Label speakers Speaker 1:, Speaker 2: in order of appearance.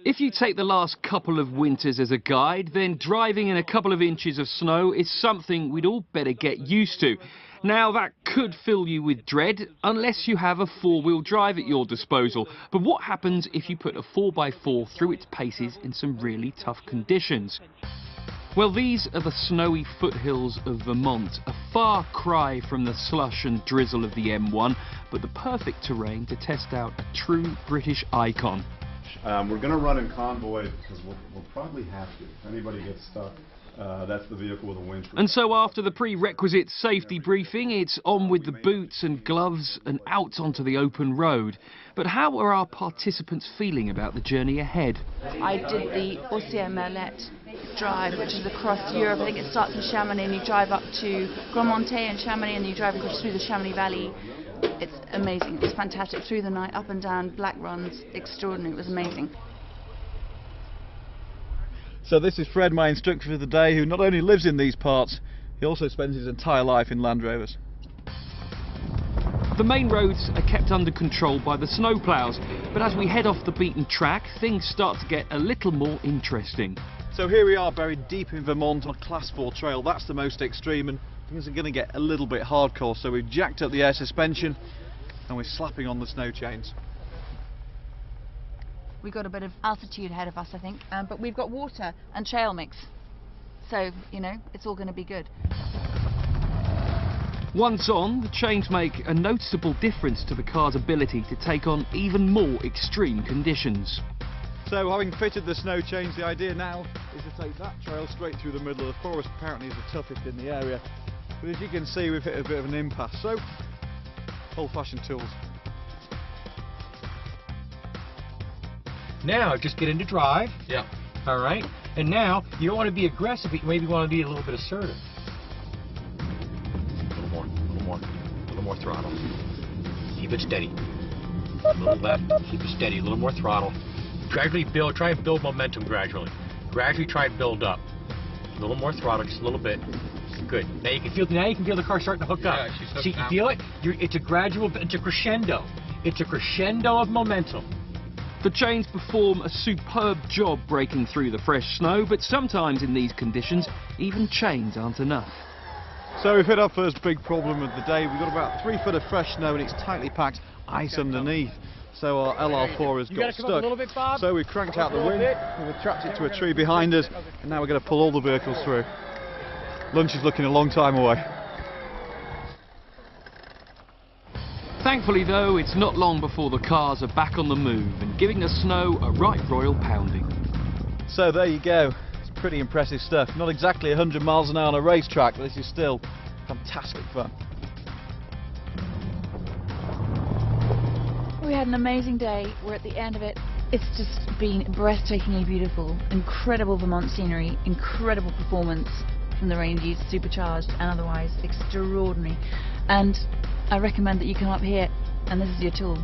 Speaker 1: If you take the last couple of winters as a guide, then driving in a couple of inches of snow is something we'd all better get used to. Now, that could fill you with dread, unless you have a four-wheel drive at your disposal. But what happens if you put a 4x4 through its paces in some really tough conditions? Well, these are the snowy foothills of Vermont, a far cry from the slush and drizzle of the M1, but the perfect terrain to test out a true British icon.
Speaker 2: We're going to run in convoy because we'll probably have to. If anybody gets stuck, that's the vehicle with a winch.
Speaker 1: And so after the prerequisite safety briefing, it's on with the boots and gloves and out onto the open road. But how are our participants feeling about the journey ahead?
Speaker 3: I did the Océan-Merlet drive, which is across Europe. I think it starts in Chamonix and you drive up to Grandmontet and Chamonix and you drive across through the Chamonix Valley. It's amazing, it's fantastic, through the night, up and down, black runs, extraordinary, it was amazing.
Speaker 4: So this is Fred, my instructor for the day, who not only lives in these parts, he also spends his entire life in Land Rovers.
Speaker 1: The main roads are kept under control by the snowplows, but as we head off the beaten track, things start to get a little more interesting.
Speaker 4: So here we are, buried deep in Vermont on a Class 4 trail. That's the most extreme, and things are going to get a little bit hardcore. So we've jacked up the air suspension and we're slapping on the snow chains.
Speaker 3: We've got a bit of altitude ahead of us, I think, but we've got water and trail mix. So, you know, it's all going to be good.
Speaker 1: Once on, the chains make a noticeable difference to the car's ability to take on even more extreme conditions.
Speaker 4: So having fitted the snow chains, the idea now is to take that trail straight through the middle of the forest. Apparently is the toughest in the area. But as you can see, we've hit a bit of an impasse. So, old-fashioned tools.
Speaker 5: Now, just get into drive.
Speaker 1: Yeah.
Speaker 5: All right. And now, you don't want to be aggressive, but you maybe want to be a little bit assertive. A little more throttle. Keep it steady. A little left, keep it steady. A little more throttle. Gradually build, try and build momentum gradually. Gradually try and build up. A little more throttle, just a little bit. Good. Now you can feel the car starting to hook up.
Speaker 1: Yeah,
Speaker 5: see, you feel it? It's a gradual, it's a crescendo. It's a crescendo of momentum.
Speaker 1: The chains perform a superb job breaking through the fresh snow, but sometimes in these conditions, even chains aren't enough.
Speaker 4: So we've hit our first big problem of the day. We've got about 3 foot of fresh snow and it's tightly packed ice underneath. So our LR4 has got stuck.
Speaker 5: A little bit, Bob.
Speaker 4: So we've cranked out the wind, we've trapped it to a tree behind us, and now we're going to pull all the vehicles through. Lunch is looking a long time away.
Speaker 1: Thankfully though, it's not long before the cars are back on the move and giving the snow a right royal pounding.
Speaker 4: So there you go. It's pretty impressive stuff. Not exactly 100 miles an hour on a racetrack, but this is still fantastic fun.
Speaker 3: We had an amazing day, we're at the end of it. It's just been breathtakingly beautiful, incredible Vermont scenery, incredible performance from the ranges, supercharged and otherwise extraordinary. And I recommend that you come up here and this is your tool.